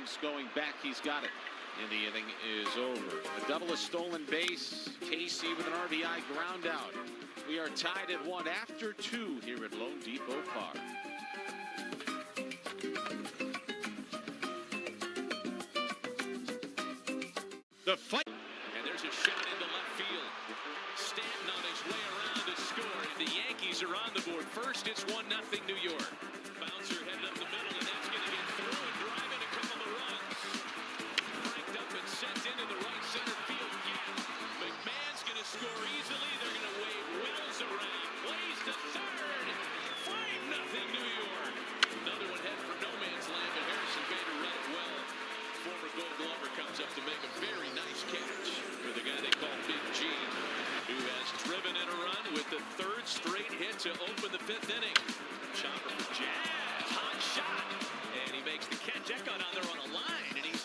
innings. Going back, he's got it. And the inning is over. A double, a stolen base. Casey with an RBI ground out. We are tied at 1 after 2 here at Lone Depot Park. The fight. And there's a shot into left field. Stanton on his way around to score. And the Yankees are on the board. First, it's 1-0 New York. Bouncer headed up the middle, and that's going to get through and drive in a couple of runs. Cranked up and sent into the right center field gap. McMahon's going to score easily. They're going to wave Wills around. Plays to third. 5-0 New York. Another one head for no man's land, but Harrison Bader read it well. Former Gold Glover comes up to make a very nice catch for the guy they call Big G, who has driven in a run with the 3rd straight hit to open the 5th inning. Chopper for Jazz, hot shot, and he makes the catch. That got on there on a line, and he's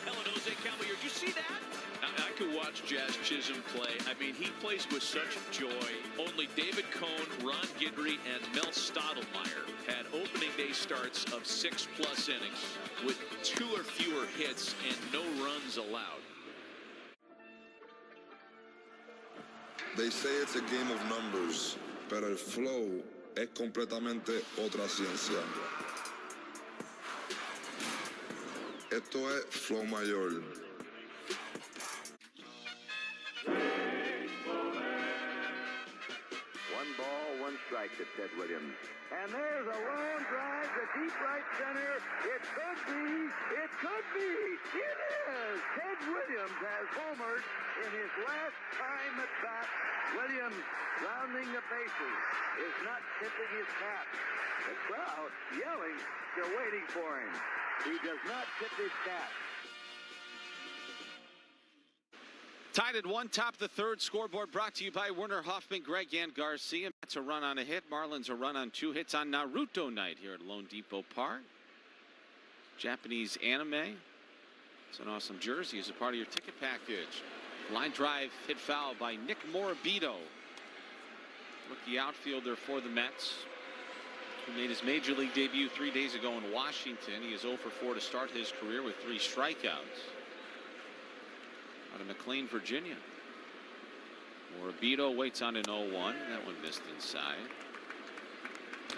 telling Jose Caballero, "Did you see that?" I could watch Jazz Chisholm play. I mean, he plays with such joy. Only David Cohn, Ron Guidry, and Mel Stottlemyre had opening day starts of 6+ innings with 2 or fewer hits and no runs allowed. They say it's a game of numbers, pero el flow es completamente otra ciencia. Esto es flow mayor. One ball, one strike to Ted Williams. And there's a long drive to deep right center. It could be. It could be. It is. Ted Williams has homered in his last time at bat. Williams, rounding the bases, is not tipping his cap. The crowd yelling, still waiting for him. He does not tip his cap. Tied at 1, top of the 3rd. Scoreboard brought to you by Werner Hoffman, Greg and Garcia. Mets a run on a hit. Marlins a run on 2 hits on Naruto night here at Lone Depot Park. Japanese anime. It's an awesome jersey as a part of your ticket package. Line drive hit foul by Nick Morabito, rookie outfielder for the Mets, who made his major league debut 3 days ago in Washington. He is 0 for 4 to start his career with 3 strikeouts. Out of McLean, Virginia. Morabito waits on an 0-1. That one missed inside.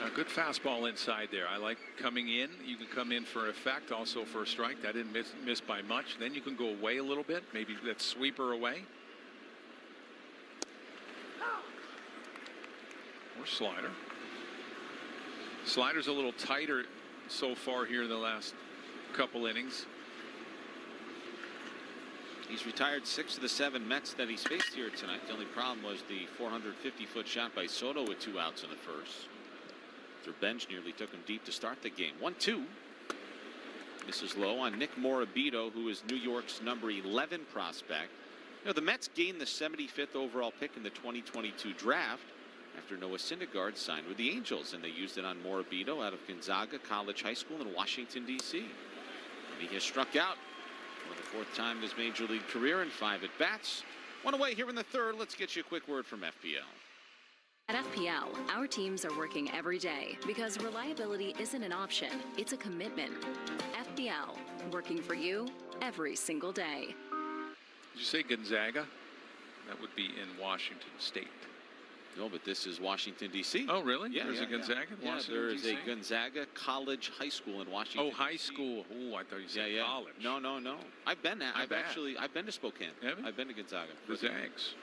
A good fastball inside there. I like coming in. You can come in for effect, also for a strike. That didn't miss by much. Then you can go away a little bit. Maybe that sweeper away. Or slider. Slider's a little tighter so far here in the last couple innings. He's retired 6 of the 7 Mets that he's faced here tonight. The only problem was the 450-foot shot by Soto with 2 outs in the first. Their bench nearly took him deep to start the game. 1-2. Misses low on Nick Morabito, who is New York's number 11 prospect. You know, the Mets gained the 75th overall pick in the 2022 draft after Noah Syndergaard signed with the Angels, and they used it on Morabito out of Gonzaga College High School in Washington, D.C. And he has struck out for the 4th time in his major league career in 5 at-bats. 1 away here in the 3rd. Let's get you a quick word from FPL. At FPL, our teams are working every day because reliability isn't an option, it's a commitment. FPL, working for you every single day. Did you say Gonzaga? That would be in Washington State. No, but this is Washington, D.C. Oh, really? Yeah, There's a Gonzaga in Washington, there is D.C.? a Gonzaga College High School in Washington. Oh, high school. Oh, I thought you said college. No. I've been there. I've been to Spokane. I've been to Gonzaga. The Zags.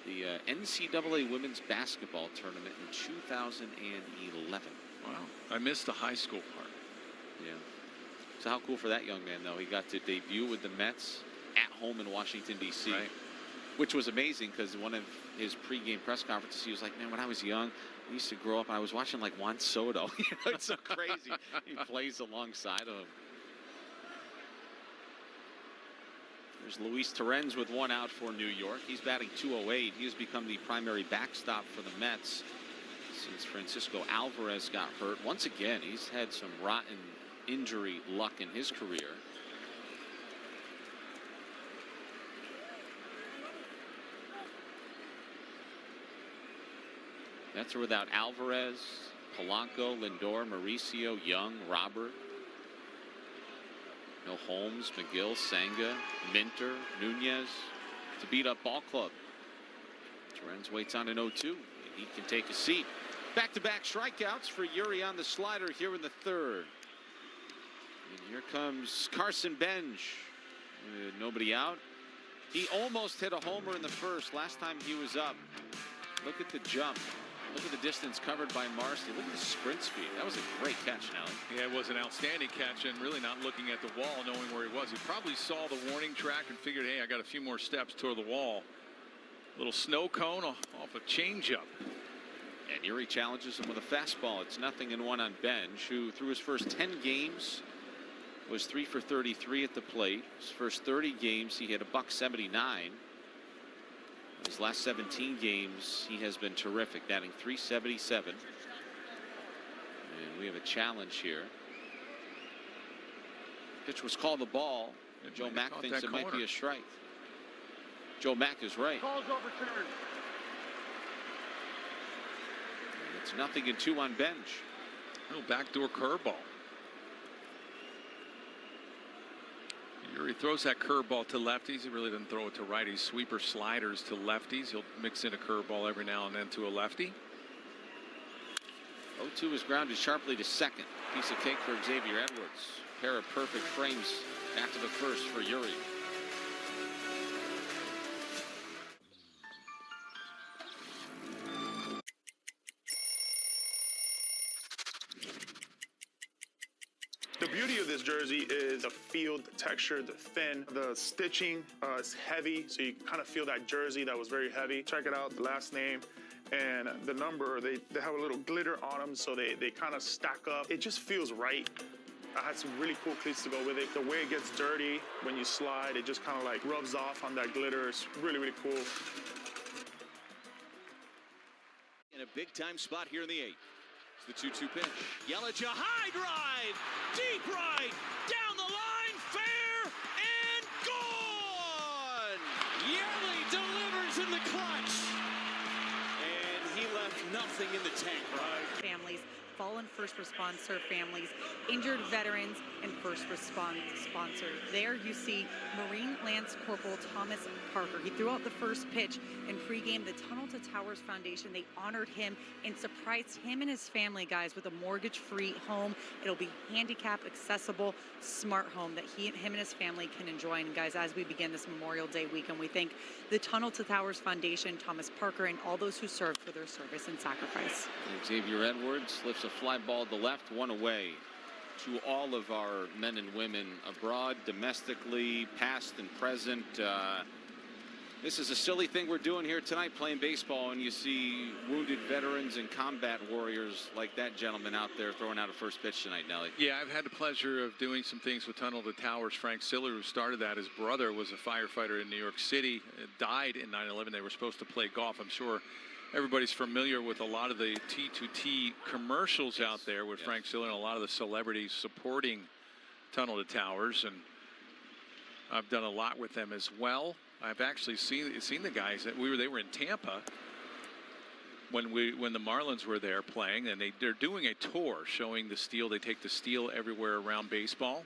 The NCAA women's basketball tournament in 2011. Wow. I missed the high school part. Yeah. So how cool for that young man, though. He got to debut with the Mets at home in Washington, D.C. Right. Which was amazing because one of his pregame press conferences, he was like, man, when I was young, I used to grow up and I was watching like Juan Soto. You know, it's so crazy. He plays alongside of him. There's Luis Torrens with 1 out for New York. He's batting .208. He has become the primary backstop for the Mets since Francisco Alvarez got hurt. Once again, he's had some rotten injury luck in his career. Mets are without Alvarez, Polanco, Lindor, Mauricio, Young, Robert. No Holmes, McGill, Senga, Minter, Nunez to beat up Ball Club. Terens waits on an 0-2. And he can take a seat. Back-to-back strikeouts for Yuri on the slider here in the third. And here comes Carson Bench. Nobody out. He almost hit a homer in the first last time he was up. Look at the jump. Look at the distance covered by Marcy. Look at the sprint speed. That was a great catch, Nelly. Yeah, it was an outstanding catch, and really not looking at the wall, knowing where he was. He probably saw the warning track and figured, hey, I got a few more steps toward the wall. Little snow cone off a changeup. And Yuri challenges him with a fastball. It's 0-1 on Bench, who through his first 10 games was 3 for 33 at the plate. His first 30 games, he hit $179. His last 17 games, he has been terrific, batting .377. And we have a challenge here. Pitch was called the ball. And Joe Mack thinks it might be a strike. Joe Mack is right. Call's overturned. It's 0-2 on Bench. Little backdoor curveball. Yuri throws that curveball to lefties. He really doesn't throw it to righties. Sweeper sliders to lefties. He'll mix in a curveball every now and then to a lefty. 0-2 is grounded sharply to second. Piece of cake for Xavier Edwards. Pair of perfect frames after the first for Yuri. The beauty of this jersey is the field, the texture, the thin, the stitching is heavy, so you kind of feel that jersey that was very heavy. Check it out, the last name and the number, they have a little glitter on them, so they kind of stack up. It just feels right. I had some really cool cleats to go with it. The way it gets dirty when you slide, it just kind of like rubs off on that glitter. It's really, really cool. In a big-time spot here in the 8th. It's the 2-2 pitch. Yelich, a high drive, deep right, down the line, fair, and gone! Yelich delivers in the clutch. And he left nothing in the tank, right? Families, fallen first responder families, injured veterans, and first response sponsors. There you see Marine Lance Corporal Thomas Parker. He threw out the first pitch in pregame. The Tunnel to Towers Foundation, they honored him and surprised him and his family, guys, with a mortgage-free home. It'll be handicap accessible, smart home that him and his family can enjoy. And guys, as we begin this Memorial Day weekend, we thank the Tunnel to Towers Foundation, Thomas Parker, and all those who served for their service and sacrifice. Xavier Edwards lifts a fly ball to left, one away. To all of our men and women abroad, domestically, past and present. This is a silly thing we're doing here tonight, playing baseball, and you see wounded veterans and combat warriors like that gentleman out there throwing out a first pitch tonight, Nelly. Yeah, I've had the pleasure of doing some things with Tunnel to Towers. Frank Siller, who started that, his brother was a firefighter in New York City, died in 9/11. They were supposed to play golf. I'm sure everybody's familiar with a lot of the T2T commercials out there with Frank Siller and a lot of the celebrities supporting Tunnel to Towers, and I've done a lot with them as well. I've actually seen the guys that they were in Tampa when the Marlins were there playing, and they're doing a tour showing the steel. They take the steel everywhere around baseball,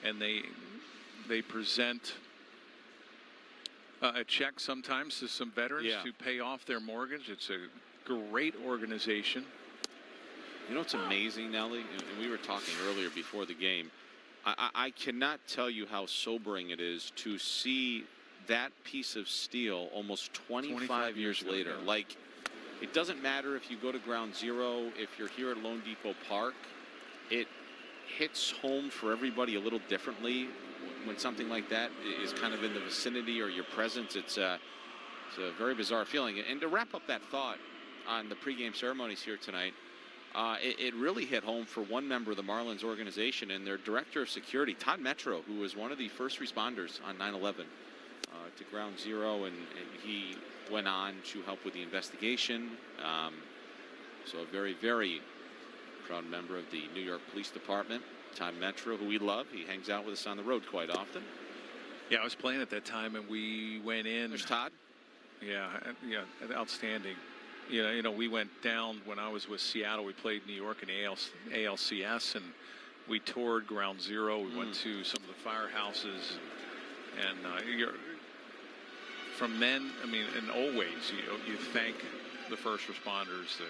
and they present a check sometimes to some veterans to pay off their mortgage. It's a great organization. You know what's amazing, Nelly? And we were talking earlier before the game. I cannot tell you how sobering it is to see that piece of steel almost 25 years later. Yeah. Like, it doesn't matter if you go to Ground Zero, if you're here at Lone Depot Park, it hits home for everybody a little differently when something like that is kind of in the vicinity or your presence. It's a very bizarre feeling. And to wrap up that thought on the pregame ceremonies here tonight, it really hit home for one member of the Marlins organization and their director of security, Todd Metro, who was one of the first responders on 9/11 to Ground Zero, and he went on to help with the investigation. So a very, very proud member of the New York Police Department, Todd Metro, who we love. He hangs out with us on the road quite often. Yeah, I was playing at that time, and we went in. There's Todd. Yeah, outstanding. You know, we went down when I was with Seattle. We played New York in ALCS, and We toured Ground Zero. We went to some of the firehouses, and from then, I mean, and always, you thank the first responders, the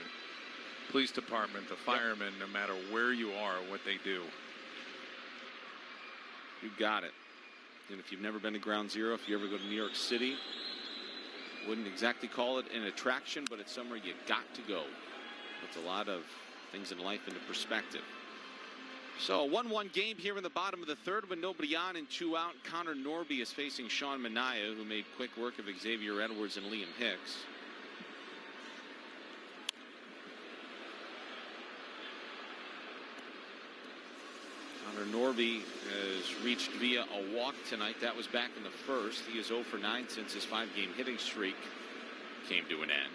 police department, the firemen, no matter where you are, what they do. You got it. And if you've never been to Ground Zero, if you ever go to New York City, wouldn't exactly call it an attraction, but it's somewhere you got to go. Puts a lot of things in life into perspective. So a 1-1 game here in the bottom of the third with nobody on and 2 out. Connor Norby is facing Sean Manaea, who made quick work of Xavier Edwards and Liam Hicks. Connor Norby has reached via a walk tonight. That was back in the first. He is 0 for 9 since his 5-game hitting streak came to an end.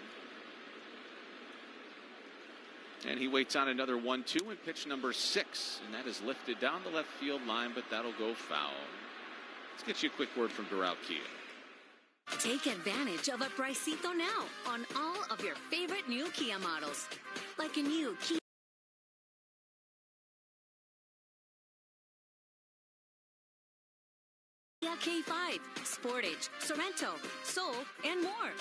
And he waits on another 1-2 and pitch number 6. And that is lifted down the left field line, but that'll go foul. Let's get you a quick word from Doral Kia. Take advantage of a Pricito now on all of your favorite new Kia models. Like a new Kia K5, Sportage, Sorento, Soul, and more.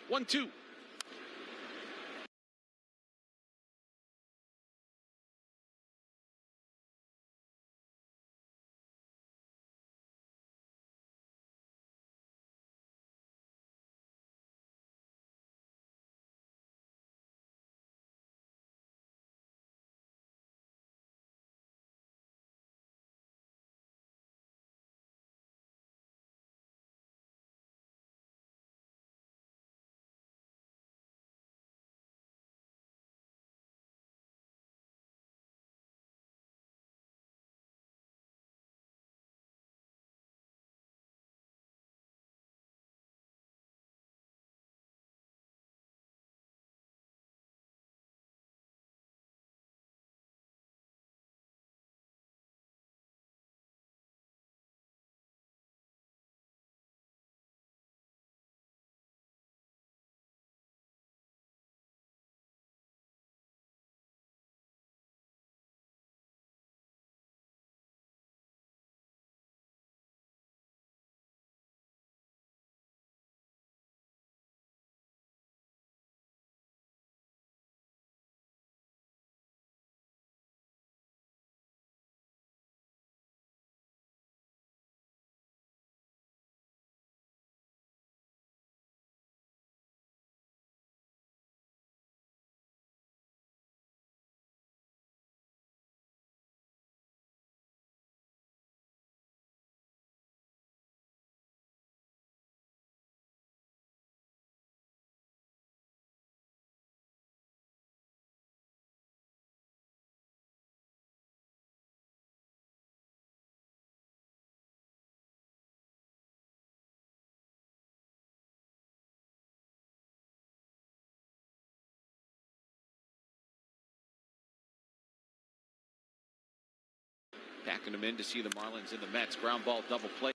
One, two. Backing him in to see the Marlins and the Mets. Ground ball double play.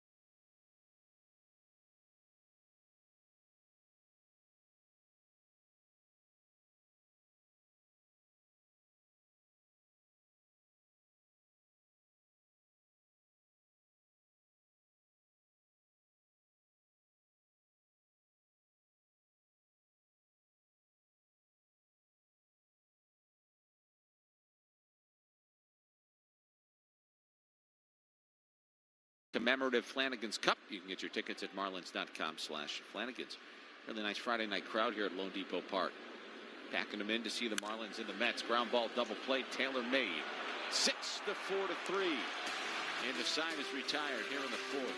Commemorative Flanagan's Cup. You can get your tickets at marlins.com/Flanagans. Really nice Friday night crowd here at Lone Depot Park. Backing him in to see the Marlins and the Mets. Ground ball double play. Taylor made. 6 to 4 to 3. And the side is retired here in the fourth.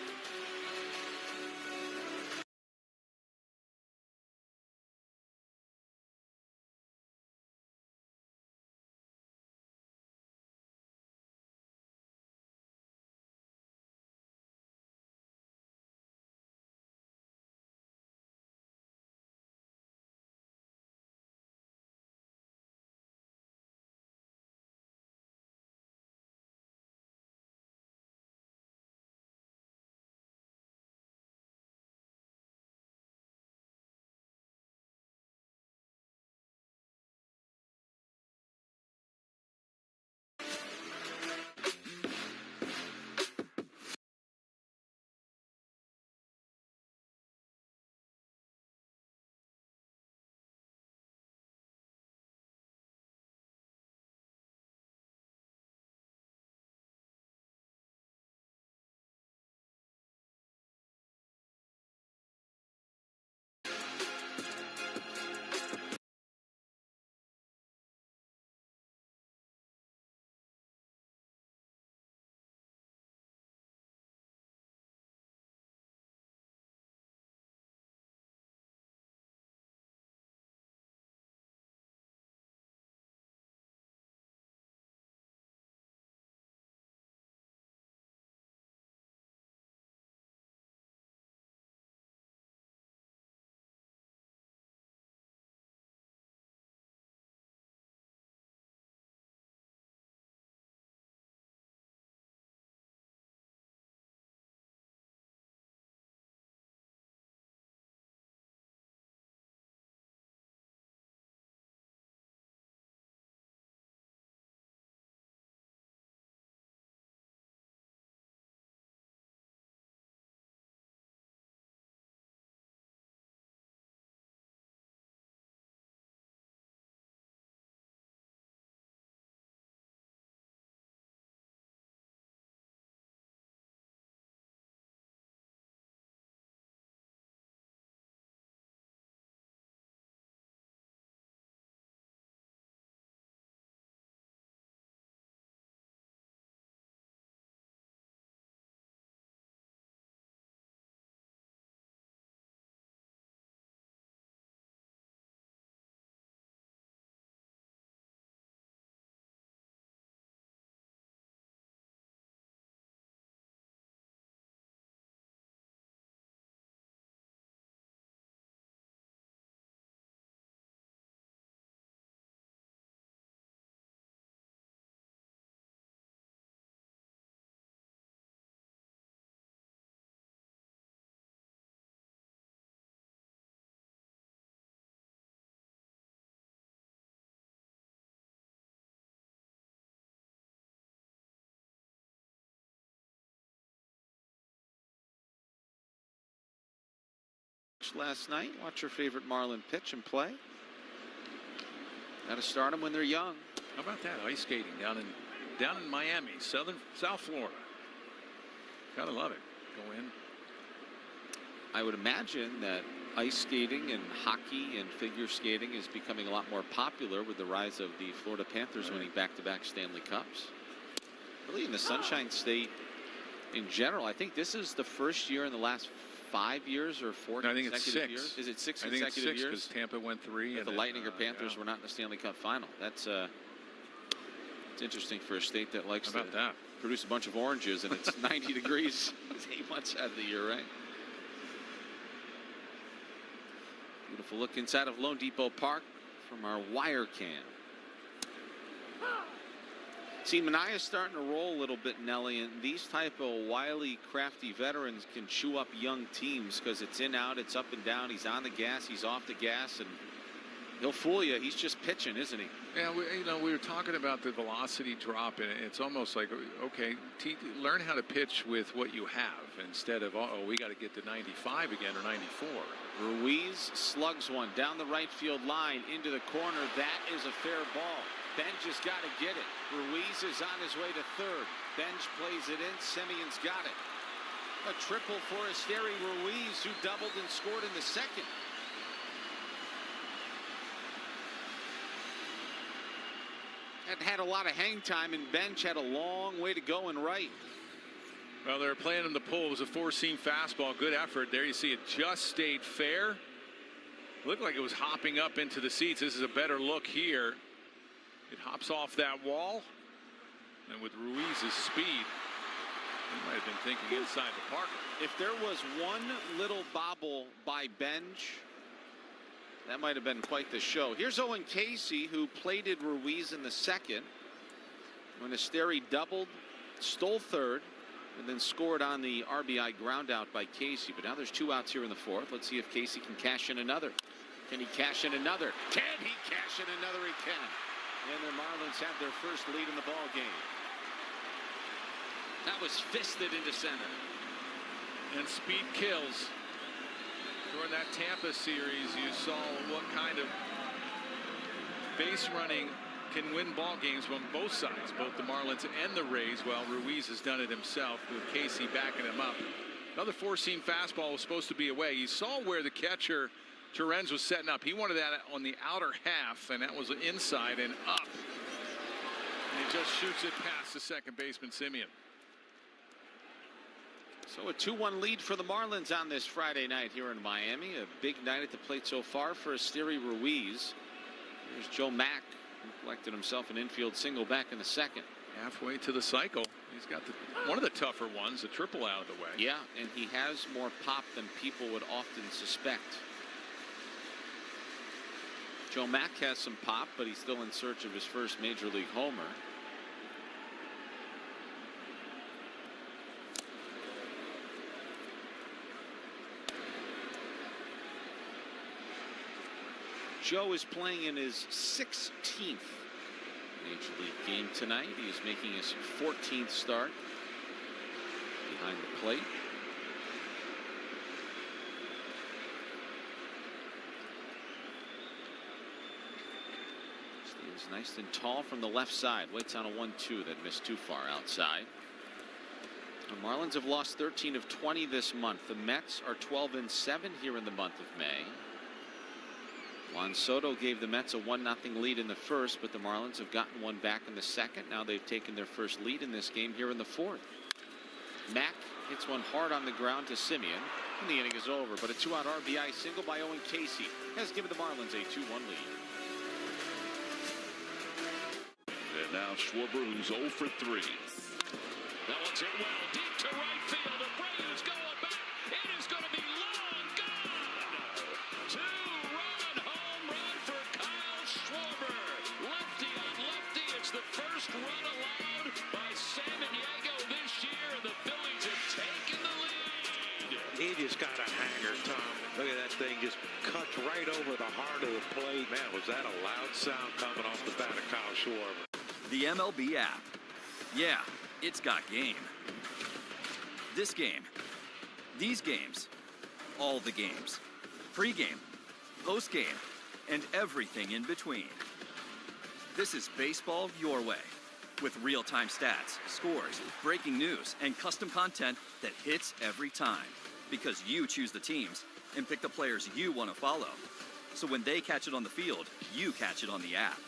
Last night, watch your favorite Marlin pitch and play. Got to start them when they're young. How about that ice skating down in Miami, South Florida? Gotta love it. Go in. I would imagine that ice skating and hockey and figure skating is becoming a lot more popular with the rise of the Florida Panthers winning back-to-back Stanley Cups. Really, in the Sunshine State in general, I think this is the first year in the last 5 years or 4 consecutive years. Is it 6 consecutive years? Because Tampa went 3. If the Lightning or Panthers were not in the Stanley Cup final. That's it's interesting for a state that likes to produce a bunch of oranges and it's 90 degrees 8 months out of the year, right? Beautiful look inside of Lone Depot Park from our wire cam. See, Manaea's starting to roll a little bit, Nelly, and these type of wily, crafty veterans can chew up young teams because it's in, out, it's up and down. He's on the gas, he's off the gas, and he'll fool you. He's just pitching, isn't he? Yeah, we were talking about the velocity drop, and it's almost like, okay, learn how to pitch with what you have instead of, we got to get to 95 again or 94. Ruiz slugs one down the right field line into the corner. That is a fair ball. Benj has got to get it. Ruiz is on his way to third. Benj plays it in. Semion's got it. A triple for Esteri Ruiz, who doubled and scored in the second. had a lot of hang time, and Bench had a long way to go in right. Well, they're playing him the pull. It was a four-seam fastball. Good effort. There you see it just stayed fair. Looked like it was hopping up into the seats. This is a better look here. It hops off that wall. And with Ruiz's speed, he might have been thinking inside the park. If there was one little bobble by Bench, that might have been quite the show. Here's Owen Casey, who plated Ruiz in the second when Esteri doubled, stole third, and then scored on the RBI ground out by Casey. But now there's 2 outs here in the fourth. Let's see if Casey can cash in another. Can he cash in another? Can he cash in another? He can. And the Marlins have their first lead in the ball game. That was fisted into center. And speed kills. During that Tampa series, you saw what kind of base running can win ball games on both sides, both the Marlins and the Rays. Well, Ruiz has done it himself with Casey backing him up. Another four-seam fastball was supposed to be away. You saw where the catcher, Terens, was setting up. He wanted that on the outer half, and that was inside and up. And he just shoots it past the second baseman, Simeon. So a 2-1 lead for the Marlins on this Friday night here in Miami. A big night at the plate so far for Esteri Ruiz. Here's Joe Mack, who collected himself an infield single back in the second. Halfway to the cycle. He's got one of the tougher ones, the triple out of the way. Yeah, and he has more pop than people would often suspect. Joe Mack has some pop, but he's still in search of his first major league homer. Joe is playing in his 16th major league game tonight. He is making his 14th start behind the plate. Stands nice and tall from the left side. Waits on a 1-2 that missed too far outside. The Marlins have lost 13 of 20 this month. The Mets are 12-7 here in the month of May. Juan Soto gave the Mets a 1-0 lead in the first, but the Marlins have gotten one back in the second. Now they've taken their first lead in this game here in the fourth. Mack hits one hard on the ground to Simeon, and the inning is over. But a 2-out RBI single by Owen Casey has given the Marlins a 2-1 lead. And now Schwarber, who's 0 for 3. That one's hit well deep to right field. Abreu's going back. It is going to be long gone. 2-run home run for Kyle Schwarber. Lefty on lefty. It's the first run allowed by Samaniego this year, and the Phillies have taken the lead. He just got a hanger, Tom. Look at that thing, just cuts right over the heart of the plate. Man, was that a loud sound coming off the bat of Kyle Schwarber. The MLB app. Yeah, it's got game. This game. These games. All the games. Pre-game. Post-game. And everything in between. This is baseball your way. With real-time stats, scores, breaking news, and custom content that hits every time. Because you choose the teams and pick the players you want to follow. So when they catch it on the field, you catch it on the app.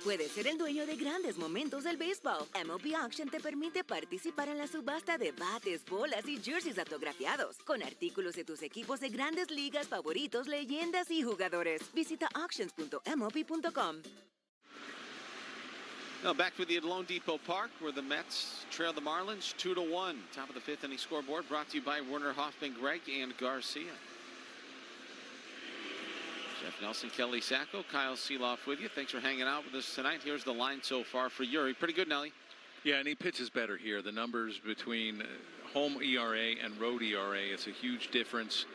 Puedes ser el dueño de grandes momentos del béisbol. MLB Auction te permite participar en la subasta de bates, bolas y jerseys autografiados, con artículos de tus equipos de grandes ligas favoritos, leyendas y jugadores. Visita auctions.mlb.com. Now back to the Lone Depot Park, where the Mets trail the Marlins 2-1. Top of the fifth inning scoreboard brought to you by Werner Hoffman, Gregg, and Garcia. Jeff Nelson, Kelly Sacco, Kyle Seeloff with you. Thanks for hanging out with us tonight. Here's the line so far for Yuri. Pretty good, Nelly. Yeah, and he pitches better here. The numbers between home ERA and road ERA, it's a huge difference.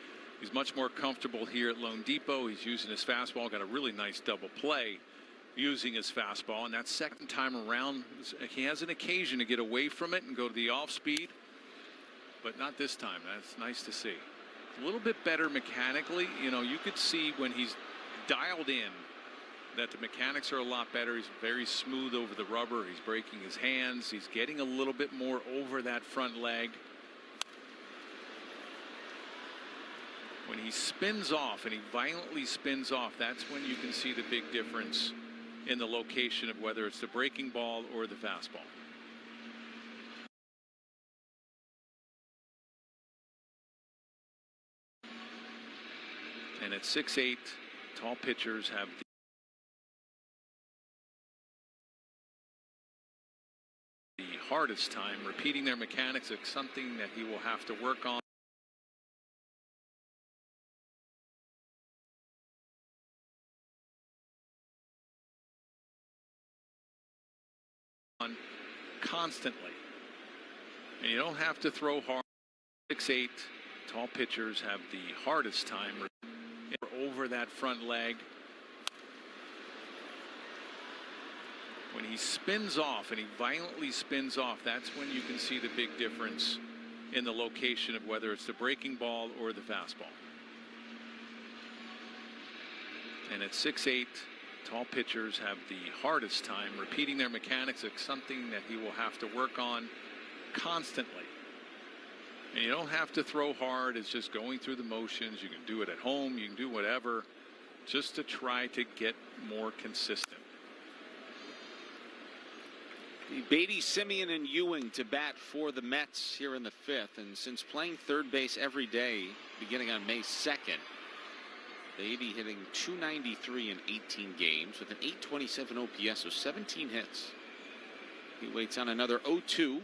He's much more comfortable here at Lone Depot. He's using his fastball, got a really nice double play. using his fastball, and that second time around, he has an occasion to get away from it and go to the off speed, but not this time. That's nice to see. A little bit better mechanically. You know, you could see when he's dialed in that the mechanics are a lot better. He's very smooth over the rubber. He's breaking his hands. He's getting a little bit more over that front leg. When he spins off, and he violently spins off, that's when you can see the big difference in the location of whether it's the breaking ball or the fastball. And at 6'8", tall pitchers have the hardest time repeating their mechanics. It's something that he will have to work on. Constantly, and you don't have to throw hard. 6'8", tall pitchers have the hardest time over that front leg. When he spins off, and he violently spins off, that's when you can see the big difference in the location of whether it's the breaking ball or the fastball. And at 6'8", tall pitchers have the hardest time repeating their mechanics. It's something that he will have to work on constantly. And you don't have to throw hard. It's just going through the motions. You can do it at home. You can do whatever just to try to get more consistent. Beatty, Simeon, and Ewing to bat for the Mets here in the 5th. And since playing third base every day beginning on May 2nd, Beatty hitting .293 in 18 games with an .827 OPS, so 17 hits. He waits on another 0-2. And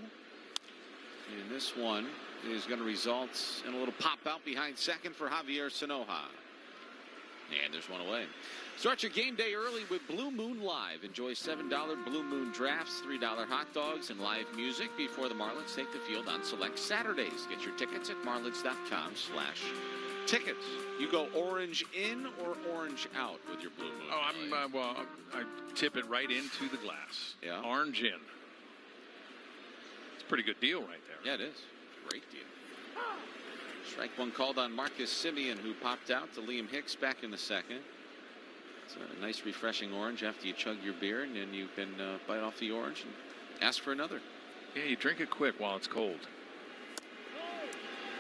this one is going to result in a little pop out behind second for Javier Sanoja. And there's one away. Start your game day early with Blue Moon Live. Enjoy $7 Blue Moon drafts, $3 hot dogs, and live music before the Marlins take the field on select Saturdays. Get your tickets at marlins.com/tickets. You go orange in or orange out with your Blue Moon? Oh, I tip it right into the glass. Yeah. Orange in. It's a pretty good deal right there. Yeah, it is. Great deal. Strike one called on Marcus Simeon, who popped out to Liam Hicks back in the second. It's a nice, refreshing orange after you chug your beer, and then you can bite off the orange and ask for another. Yeah, you drink it quick while it's cold.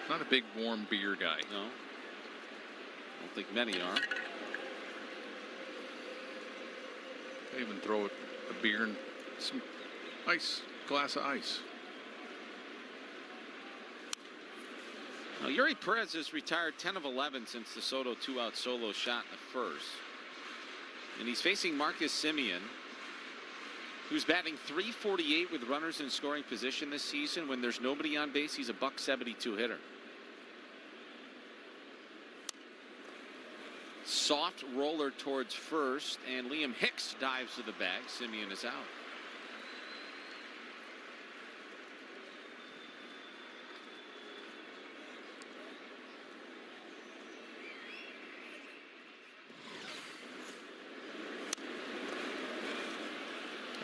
Not a big warm beer guy. No. Don't think many are. They even throw a beer and some ice, glass of ice. Now, Yuri Perez has retired 10 of 11 since the Soto 2-out solo shot in the first. And he's facing Marcus Simeon, who's batting .348 with runners in scoring position this season. When there's nobody on base, he's a .172 hitter. Soft roller towards first, and Liam Hicks dives to the bag. Simeon is out.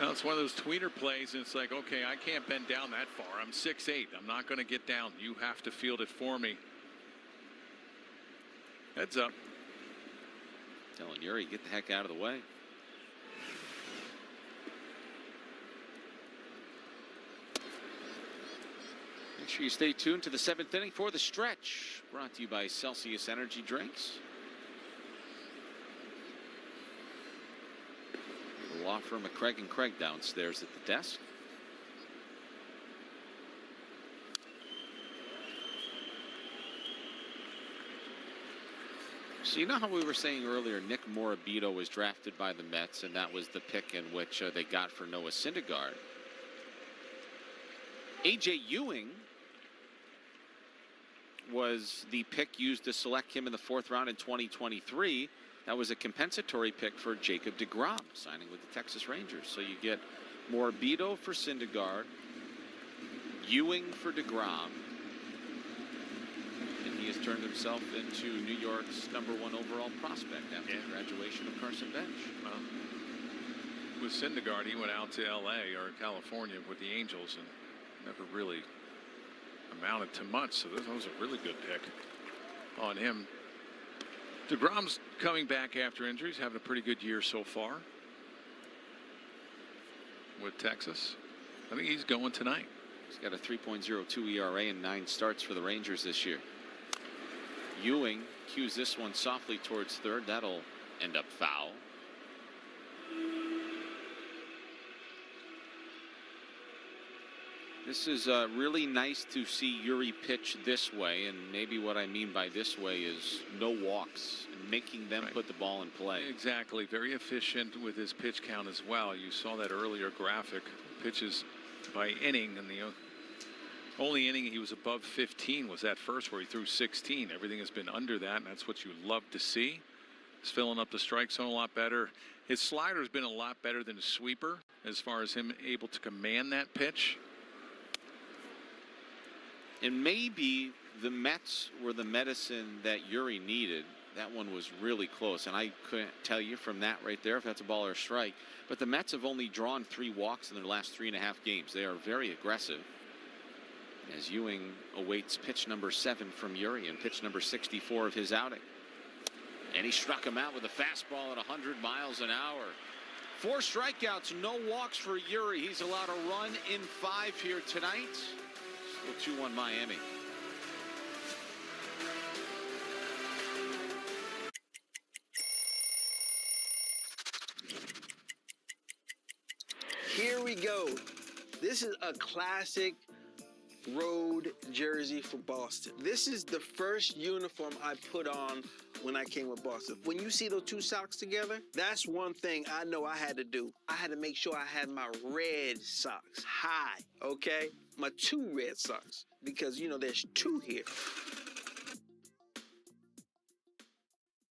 Now, it's one of those tweener plays, and it's like, okay, I can't bend down that far. I'm 6'8". I'm not going to get down. You have to field it for me. Heads up. Telling Yuri, get the heck out of the way. Make sure you stay tuned to the 7th inning for the stretch. Brought to you by Celsius Energy Drinks. The law firm of Craig & Craig downstairs at the desk. So you know how we were saying earlier, Nick Morabito was drafted by the Mets, and that was the pick in which they got for Noah Syndergaard. A.J. Ewing was the pick used to select him in the 4th round in 2023. That was a compensatory pick for Jacob deGrom, signing with the Texas Rangers. So you get Morabito for Syndergaard, Ewing for deGrom, and he has turned himself into New York's #1 overall prospect after the graduation of Carson Bench. Well, with Syndergaard, he went out to L.A. or California with the Angels and never really amounted to much. So this was a really good pick on him. DeGrom's coming back after injuries, having a pretty good year so far with Texas. I think he's going tonight. He's got a 3.02 ERA and 9 starts for the Rangers this year. Ewing cues this one softly towards third. That'll end up foul. This is really nice to see Yuri pitch this way, and maybe what I mean by this way is no walks, and making them put the ball in play. Exactly. Very efficient with his pitch count as well. You saw that earlier graphic. Pitches by inning, and the only inning he was above 15 was that first where he threw 16. Everything has been under that, and that's what you love to see. He's filling up the strike zone a lot better. His slider has been a lot better than his sweeper as far as him able to command that pitch. And maybe the Mets were the medicine that Yuri needed. That one was really close, and I couldn't tell you from that right there if that's a ball or a strike. But the Mets have only drawn 3 walks in their last 3.5 games. They are very aggressive. As Ewing awaits pitch number 7 from Yuri and pitch number 64 of his outing. And he struck him out with a fastball at 100 miles an hour. 4 strikeouts, no walks for Yuri. He's allowed a run in 5 here tonight. Still 2-1 Miami. Here we go. This is a classic road jersey for Boston. This is the first uniform I put on when I came with Boston. When you see those 2 socks together, that's one thing I know I had to do. I had to make sure I had my red socks high, okay? My 2 red socks, because, you know, there's 2 here.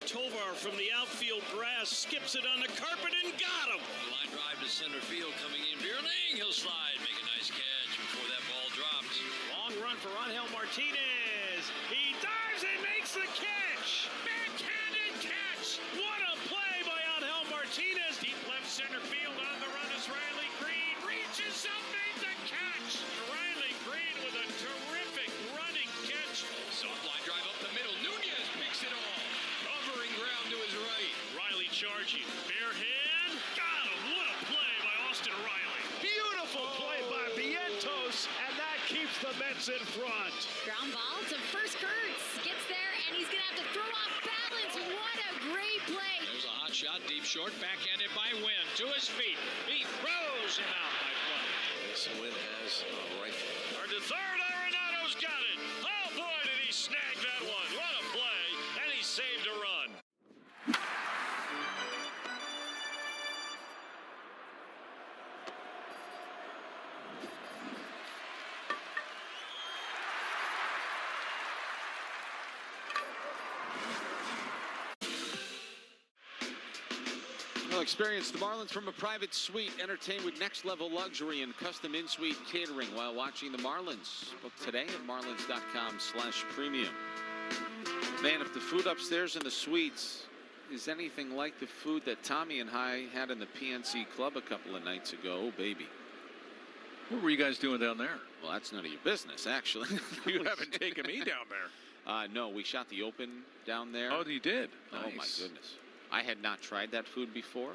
Tovar from the outfield grass skips it on the carpet and got him. Line drive to center field coming in. Bierling, he'll slide, make a nice catch before that ball drops. Long run for Angel Martinez. He dives and makes the catch. Backhanded catch. What a play by Angel Martinez. Deep left center field on the run is Riley Green. Reaches up, made the catch. Riley Green with a terrific running catch. Soft line drive up the middle. Nunez picks it off. Covering ground to his right. Riley charging. Bare hand. Got him. What a play by Austin Riley. Beautiful play by Vientos, and that keeps the Mets in front. Ground ball to first. Kurtz gets there, and he's going to have to throw off balance. What a great play. There's a hot shot, deep short, backhanded by Wynn. To his feet. He throws him out by play. This Wynn has a rifle. Or to third, Arenado's got it. Oh, boy, did he snag that one. What a play, and he saved a run. Well, experience the Marlins from a private suite. Entertain with next-level luxury and custom in-suite catering while watching the Marlins. Book today at marlins.com/premium. Man, if the food upstairs in the suites is anything like the food that Tommy and I had in the PNC Club a couple of nights ago, oh, baby. What were you guys doing down there? Well, that's none of your business, actually. You haven't taken me down there. No, we shot the Open down there. Oh, you did? Oh, Nice. my goodness. I had not tried that food before.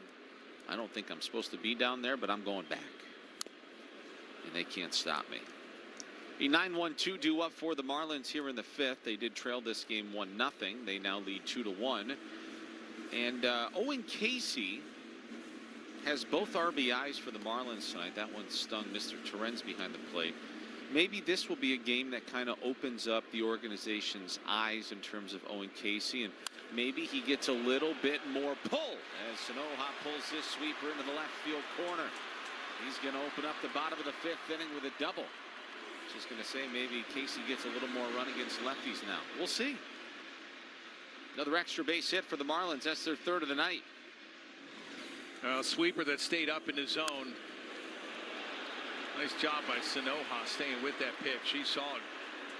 I don't think I'm supposed to be down there, but I'm going back. And they can't stop me. A 9-1-2 due up for the Marlins here in the 5th. They did trail this game 1-0. They now lead 2-1. And Owen Casey has both RBIs for the Marlins tonight. That one stung Mr. Terrens behind the plate. Maybe this will be a game that kind of opens up the organization's eyes in terms of Owen Casey, and maybe he gets a little bit more pull as Sanoha pulls this sweeper into the left field corner. He's going to open up the bottom of the 5th inning with a double. Just going to say maybe Casey gets a little more run against lefties now. We'll see. Another extra base hit for the Marlins. That's their 3rd of the night. Sweeper that stayed up in his zone. Nice job by Sanoha staying with that pitch. He saw it.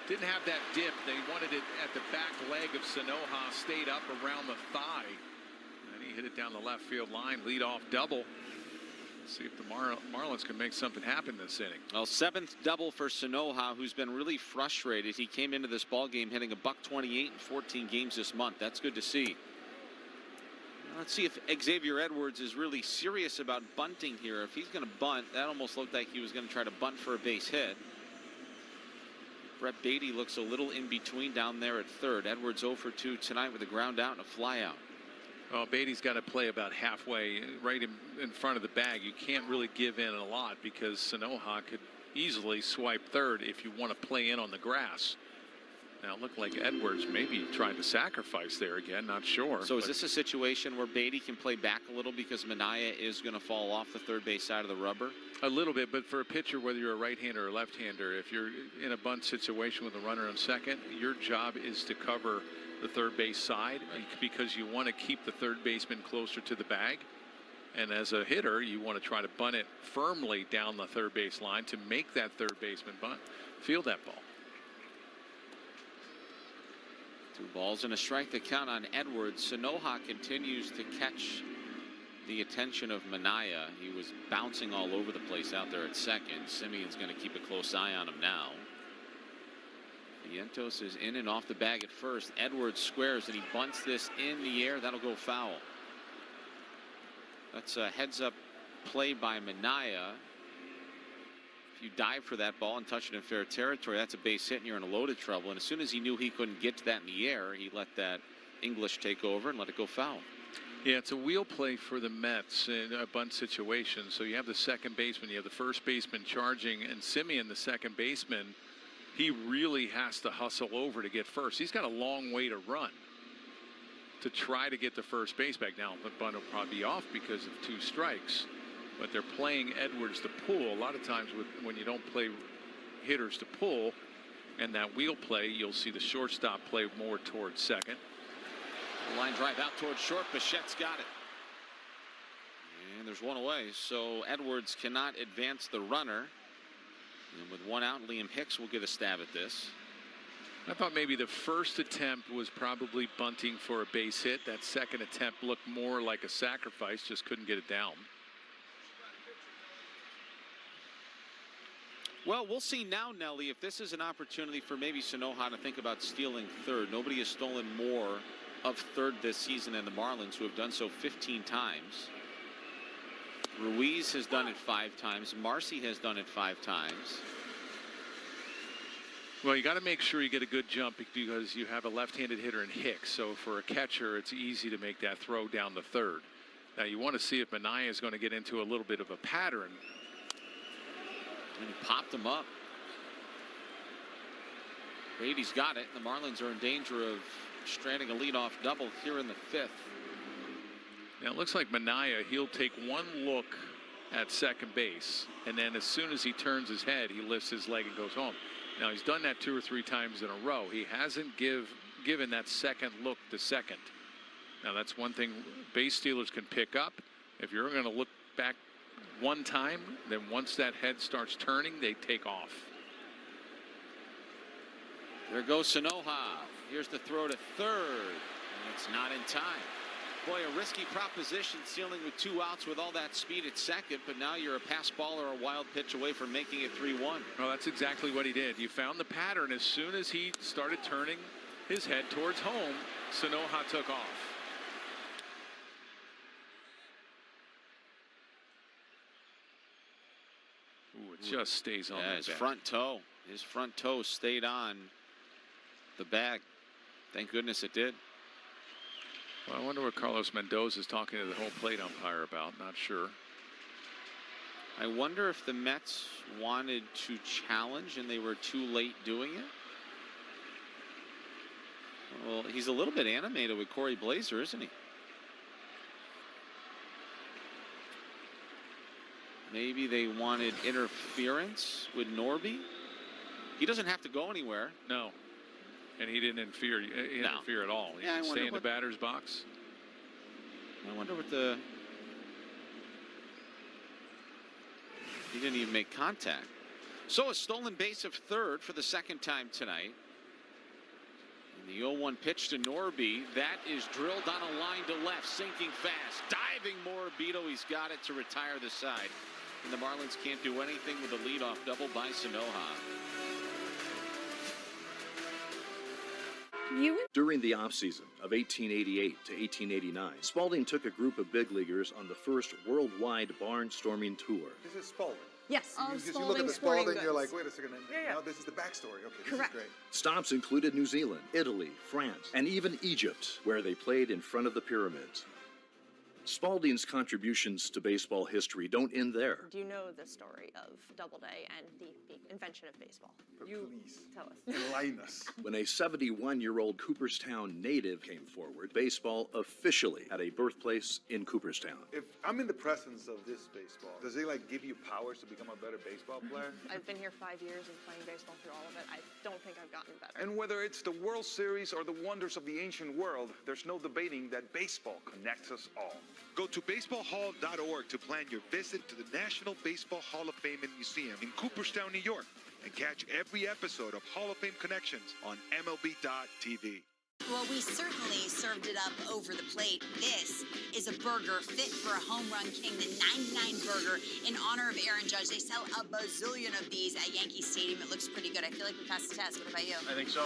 Didn't have that dip. They wanted it at the back leg of Sanoha. Stayed up around the thigh. And he hit it down the left field line. Lead off double. See if the Marlins can make something happen this inning. Well, 7th double for Sanoha, who's been really frustrated. He came into this ball game hitting $128 in 14 games this month. That's good to see. Let's see if Xavier Edwards is really serious about bunting here. If he's going to bunt, that almost looked like he was going to try to bunt for a base hit. Brett Beatty looks a little in between down there at third. Edwards 0 for 2 tonight with a ground out and a fly out. Well, Beatty's got to play about halfway, right in front of the bag. You can't really give in a lot because Sanoha could easily swipe third if you want to play in on the grass. Now, it looked like Edwards maybe trying to sacrifice there again. Not sure. So is this a situation where Beatty can play back a little because Minaya is going to fall off the third base side of the rubber? A little bit, but for a pitcher, whether you're a right-hander or left-hander, if you're in a bunt situation with a runner on second, your job is to cover the third base side because you want to keep the third baseman closer to the bag. And as a hitter, you want to try to bunt it firmly down the third base line to make that third baseman bunt field that ball. 2 balls and a strike to count on Edwards. Sanoha continues to catch the attention of Minaya. He was bouncing all over the place out there at second. Simeon's going to keep a close eye on him now. Vientos is in and off the bag at first. Edwards squares and he bunts this in the air. That'll go foul. That's a heads up play by Minaya. If you dive for that ball and touch it in fair territory, that's a base hit and you're in a load of trouble. And as soon as he knew he couldn't get to that in the air, he let that English take over and let it go foul. Yeah, it's a wheel play for the Mets in a bunt situation. So you have the second baseman, you have the first baseman charging, and Simeon, the second baseman, he really has to hustle over to get first. He's got a long way to run to try to get the first base back. Now, the bunt will probably be off because of 2 strikes, but they're playing Edwards to pull. A lot of times when you don't play hitters to pull and that wheel play, you'll see the shortstop play more towards second. Line drive out towards short. Bichette's got it. And there's one away. So Edwards cannot advance the runner. And with 1 out, Liam Hicks will get a stab at this. I thought maybe the first attempt was probably bunting for a base hit. That second attempt looked more like a sacrifice, just couldn't get it down. Well, we'll see now, Nelly, if this is an opportunity for maybe Sanoha to think about stealing third. Nobody has stolen more of third this season than the Marlins, who have done so 15 times. Ruiz has done it 5 times. Marcy has done it 5 times. Well, you got to make sure you get a good jump because you have a left-handed hitter in Hicks. So for a catcher, it's easy to make that throw down the third. Now you want to see if Minaya is going to get into a little bit of a pattern. And he popped him up. Beatty's got it. The Marlins are in danger of stranding a leadoff double here in the 5th. Now it looks like Minaya, he'll take one look at second base, and then as soon as he turns his head, he lifts his leg and goes home. Now he's done that 2 or 3 times in a row. He hasn't given that second look to second. Now that's one thing base stealers can pick up. If you're going to look back one time, then once that head starts turning, they take off. There goes Sanoha. Here's the throw to third, and it's not in time. Boy, a risky proposition, stealing with 2 outs with all that speed at second, but now you're a pass ball or a wild pitch away from making it 3-1. Well, that's exactly what he did. You found the pattern. As soon as he started turning his head towards home, Sanoha took off. Ooh, it just stays on that his bag. front toe. His front toe stayed on the bag. Thank goodness it did. Well, I wonder what Carlos Mendoza is talking to the home plate umpire about. Not sure. I wonder if the Mets wanted to challenge and they were too late doing it. Well, he's a little bit animated with Corey Blazer, isn't he? Maybe they wanted interference with Norby. He doesn't have to go anywhere. No. And he didn't interfere at all. He Yeah, didn't stay in the batter's box. I wonder what the... He didn't even make contact. So a stolen base of third for the second time tonight. The 0-1 pitch to Norby. That is drilled on a line to left, sinking fast. Diving Morabito. He's got it to retire the side. And the Marlins can't do anything with a leadoff double by Sanoja. During the offseason of 1888 to 1889, Spalding took a group of big leaguers on the first worldwide barnstorming tour. This is Spalding. Yes. Because you look at the Spalding, you're like, wait a second. No, this is the backstory. Okay, this is great. Stops included New Zealand, Italy, France, and even Egypt, where they played in front of the pyramids. Spalding's contributions to baseball history don't end there. Do you know the story of Doubleday and the invention of baseball? Please tell us. Enlighten us. When a 71-year-old Cooperstown native came forward, baseball officially had a birthplace in Cooperstown. If I'm in the presence of this baseball, does it like give you powers to become a better baseball player? I've been here 5 years and playing baseball through all of it. I don't think I've gotten better. And whether it's the World Series or the wonders of the ancient world, there's no debating that baseball connects us all. Go to baseballhall.org to plan your visit to the National Baseball Hall of Fame and Museum in Cooperstown, New York, and catch every episode of Hall of Fame Connections on MLB.tv. Well, we certainly served it up over the plate. This is a burger fit for a home run king, the 99 burger in honor of Aaron Judge. They sell a bazillion of these at Yankee Stadium. It looks pretty good. I feel like we passed the test. What about you? I think so.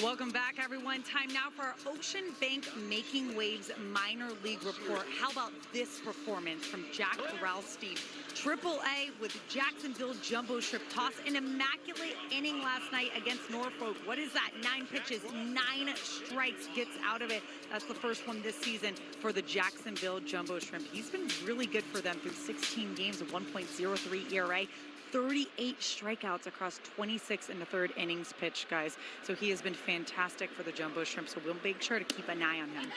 Welcome back, everyone. Time now for our Ocean Bank Making Waves minor league report. How about this performance from Jack Ralstein? AAA with Jacksonville Jumbo Shrimp. Toss an immaculate inning last night against Norfolk. What is that? 9 pitches, 9 strikes, gets out of it. That's the first one this season for the Jacksonville Jumbo Shrimp. He's been really good for them through 16 games of 1.03 ERA. 38 strikeouts across 26 in the third innings pitched, guys. So he has been fantastic for the Jumbo Shrimp, so we'll make sure to keep an eye on him.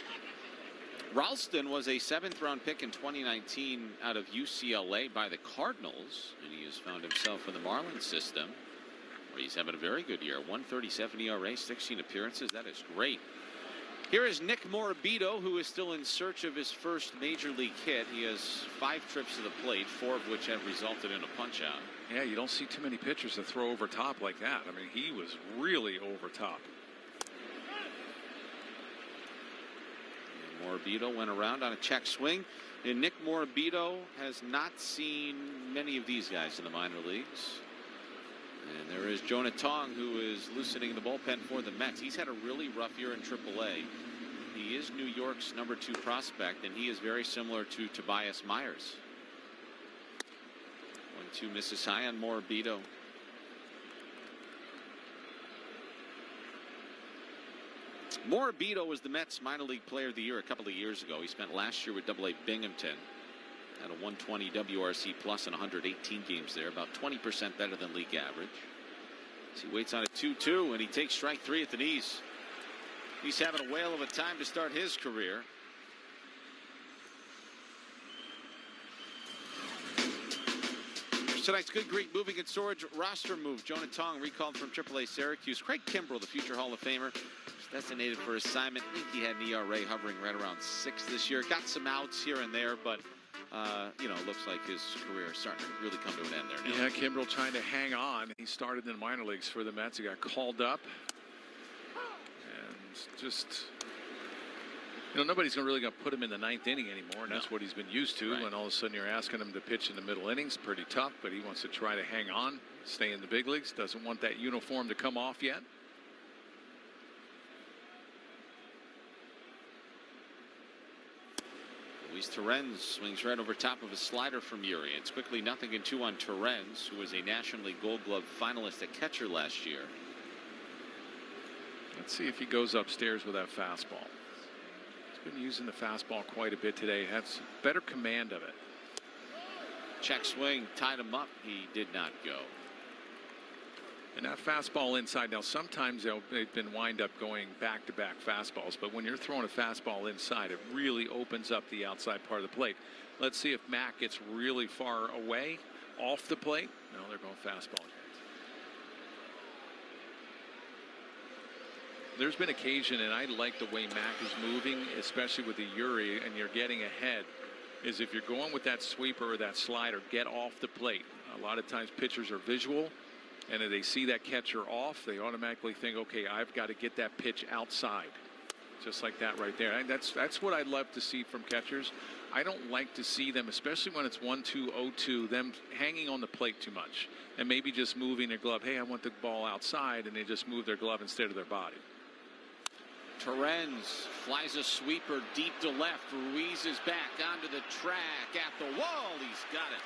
Ralston was a 7th-round pick in 2019 out of UCLA by the Cardinals, and he has found himself in the Marlins system, where he's having a very good year. 1.37 ERA, 16 appearances. That is great. Here is Nick Morabito, who is still in search of his first major league hit. He has 5 trips to the plate, 4 of which have resulted in a punch-out. Yeah, you don't see too many pitchers that throw over top like that. I mean, he was really over top. And Morabito went around on a check swing. And Nick Morabito has not seen many of these guys in the minor leagues. And there is Jonah Tong, who is loosening the bullpen for the Mets. He's had a really rough year in AAA. He is New York's #2 prospect, and he is very similar to Tobias Myers. 1-2 misses high on Morabito. Morabito was the Mets minor league player of the year a couple of years ago. He spent last year with AA Binghamton. Had a 120 WRC plus in 118 games there, about 20% better than league average. So he waits on a 2-2, and he takes strike 3 at the knees. He's having a whale of a time to start his career. Here's tonight's Good Greek Moving and Storage roster move. Jonah Tong recalled from AAA Syracuse. Craig Kimbrell, the future Hall of Famer, designated for assignment. I think he had an ERA hovering right around 6 this year. Got some outs here and there, but you know, looks like his career is starting to really come to an end there now. Yeah, Kimbrell trying to hang on. He started in the minor leagues for the Mets. He got called up. And just, you know, nobody's really going to put him in the 9th inning anymore, and that's what he's been used to. And all of a sudden you're asking him to pitch in the middle innings. Pretty tough, but he wants to try to hang on, stay in the big leagues. Doesn't want that uniform to come off yet. Luis Torrens swings right over top of a slider from Uri. It's quickly 0-2 on Torrens, who was a National League Gold Glove finalist at catcher last year. Let's see if he goes upstairs with that fastball. He's been using the fastball quite a bit today. Has better command of it. Check swing, tied him up. He did not go. And that fastball inside, now sometimes they've been wind up going back-to-back fastballs, but when you're throwing a fastball inside, it really opens up the outside part of the plate. Let's see if Mack gets really far away off the plate. No, they're going fastball. there's been occasion, and I like the way Mac is moving, especially with the Uri, and you're getting ahead, is if you're going with that sweeper or that slider, get off the plate. A lot of times pitchers are visual, and if they see that catcher off, they automatically think, okay, I've got to get that pitch outside. Just like that right there. And that's what I love to see from catchers. I don't like to see them, especially when it's 1-2, 0-2, them hanging on the plate too much and maybe just moving their glove. Hey, I want the ball outside, and they just move their glove instead of their body. Torrens flies a sweeper deep to left. Ruiz is back onto the track at the wall. He's got it.